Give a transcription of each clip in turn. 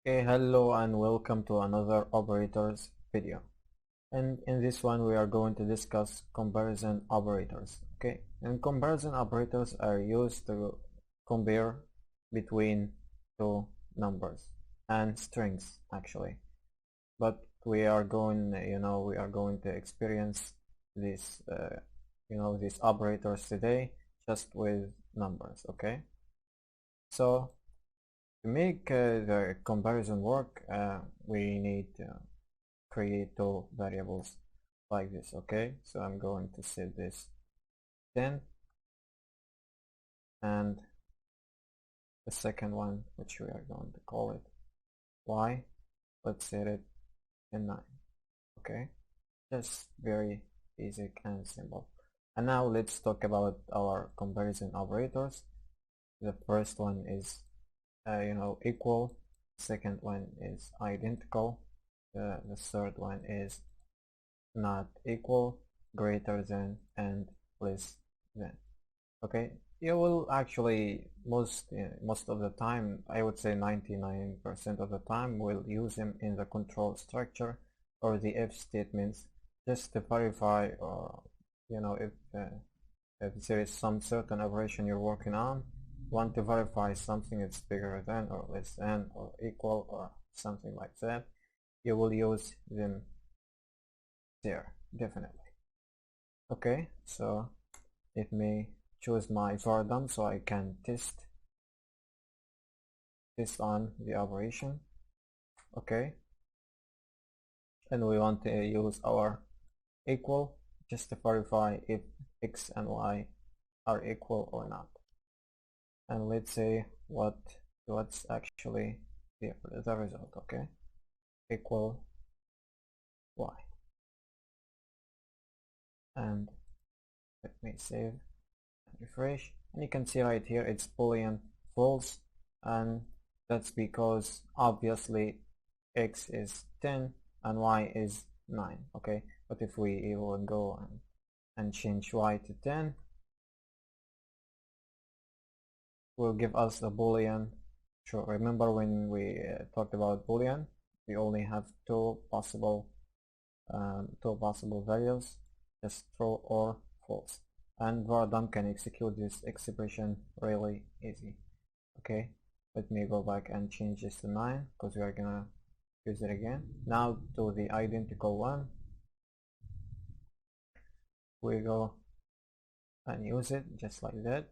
Okay, hello and welcome to another operators video. And in this one we are going to discuss comparison operators. Okay, and comparison operators are used to compare between two numbers and strings actually. But we are going to experience these these operators today just with numbers. Okay, so to make the comparison work, we need to create two variables like this. Okay, so I'm going to set this 10 and the second one, which we are going to call it y, let's set it in 9. Okay, just very basic and simple. And now let's talk about our comparison operators. The first one is equal, second one is identical, the third one is not equal, greater than, and less than. Okay, you will actually most of the time, I would say 99% of the time, will use them in the control structure or the if statements just to verify, or if there is some certain operation you're working on, want to verify something is bigger than or less than or equal or something like that, you will use them there definitely. Okay, so let me choose my var_dum so I can test on the operation. Okay, and we want to use our equal just to verify if x and y are equal or not. And let's say what's actually the result. Okay, equal y, and let me save and refresh, and you can see right here it's boolean false, and that's because obviously x is 10 and y is 9. Okay, but if we will go and change y to 10, will give us a boolean true. Remember when we talked about boolean, we only have two possible values, just true or false, and var_dum can execute this expression really easy. Okay, let me go back and change this to 9 because we are gonna use it again. Now to the identical one, we go and use it just like that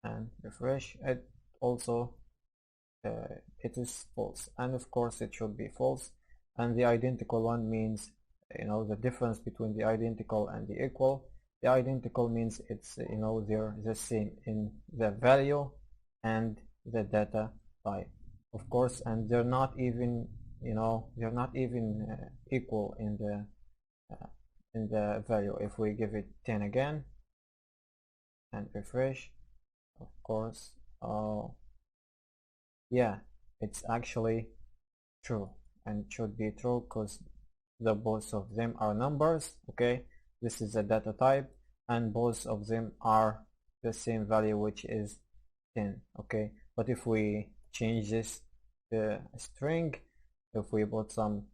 and refresh it. Also it is false, and of course it should be false. And the identical one means the difference between the identical and the equal. The identical means it's they're the same in the value and the data type, of course, and they're not even equal in the value. If we give it 10 again and refresh, of course, yeah, it's actually true, and it should be true because the both of them are numbers. Okay, this is a data type and both of them are the same value, which is 10. Okay, but if we change this to a string, if we put some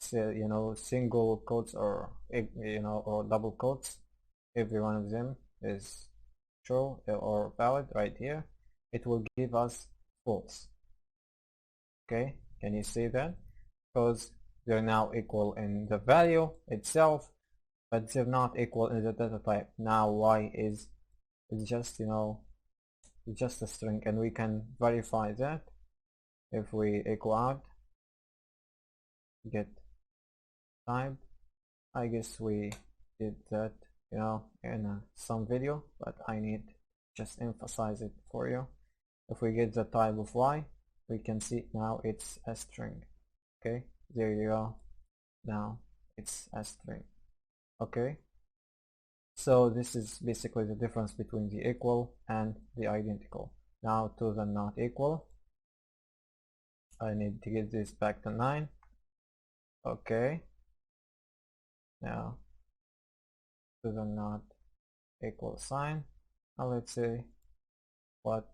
single quotes or or double quotes, every one of them is true or valid right here, it will give us false. Okay, can you see that? Because they're now equal in the value itself, but they're not equal in the data type. Now y is just just a string, and we can verify that if we echo out get type. I guess we did that in some video, but I need just emphasize it for you. If we get the type of y, we can see now it's a string. Okay, there you go, now it's a string. Okay, so this is basically the difference between the equal and the identical. Now to the not equal, I need to get this back to 9. Okay, now to the not equal sign, now let's see what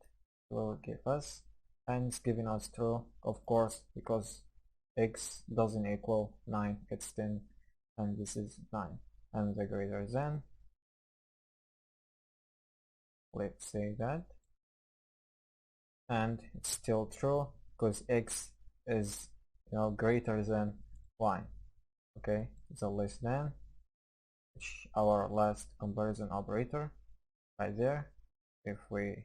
will give us. and it's giving us true, of course, because x doesn't equal 9, it's 10, and this is 9, and the greater than, let's say that, and it's still true because x is greater than y. Okay, so less than, which our last comparison operator right there. If we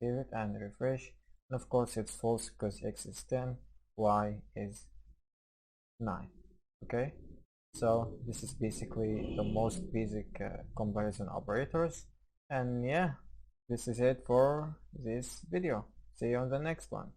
save it and refresh, and of course it's false because x is 10, y is 9. Okay, so this is basically the most basic comparison operators, and yeah, this is it for this video. See you on the next one.